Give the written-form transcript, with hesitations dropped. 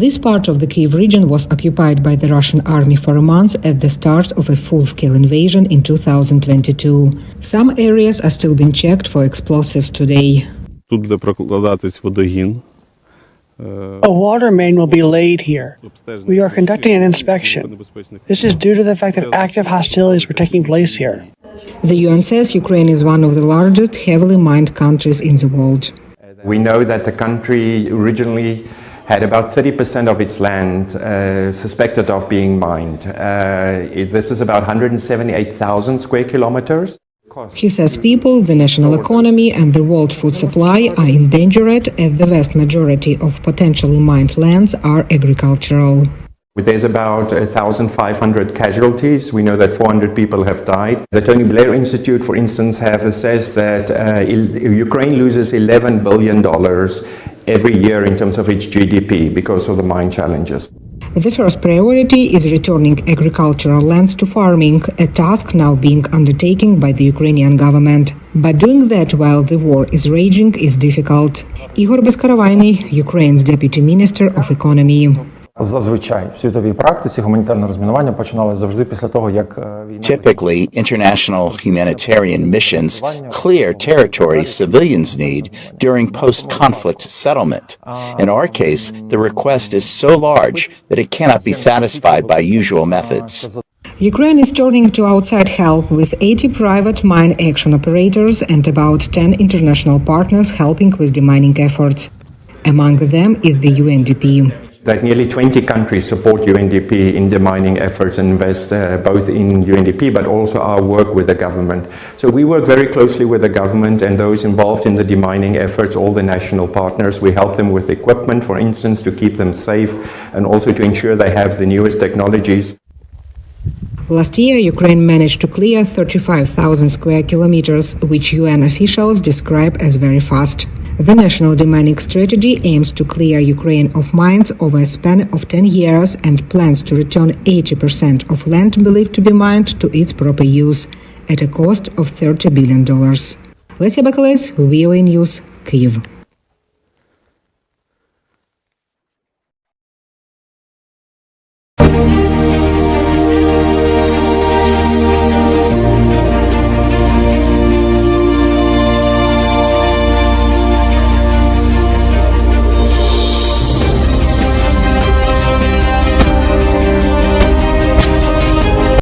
This part of the Kyiv region was occupied by the Russian army for a month at the start of a full-scale invasion in 2022. Some areas are still being checked for explosives today. Тут буде прокладатись водогін. A water main will be laid here. We are conducting an inspection. This is due to the fact that active hostilities were taking place here. The UN says Ukraine is one of the largest heavily mined countries in the world. We know that the country originally had about 30% of its land suspected of being mined. This is about 178,000 square kilometers. He says people, the national economy and the world food supply are endangered as the vast majority of potentially mined lands are agricultural. There's about 1,500 casualties. We know that 400 people have died. The Tony Blair Institute, for instance, have assessed that Ukraine loses $11 billion every year in terms of its GDP because of the mine challenges. The first priority is returning agricultural lands to farming, a task now being undertaken by the Ukrainian government. But doing that while the war is raging is difficult. Igor Beskaravayny, Ukraine's Deputy Minister of Economy. Зазвичай в світовій практиці гуманітарне розмінування починалося завжди після того, як Typically, international humanitarian missions clear territory civilians need during post-conflict settlement. In our case, the request is so large that it cannot be satisfied by usual methods. Ukraine is turning to outside help with 80 private mine action operators and about 10 international partners helping with demining efforts. Among them is the UNDP. That nearly 20 countries support UNDP in demining efforts and invest both in UNDP but also our work with the government. So we work very closely with the government and those involved in the demining efforts, all the national partners. We help them with equipment, for instance, to keep them safe and also to ensure they have the newest technologies. Last year, Ukraine managed to clear 35,000 square kilometers, which UN officials describe as very fast. The national demining strategy aims to clear Ukraine of mines over a span of 10 years and plans to return 80% of land believed to be mined to its proper use at a cost of $30 billion. Lesia Bakalets, it-VOA News, Kyiv.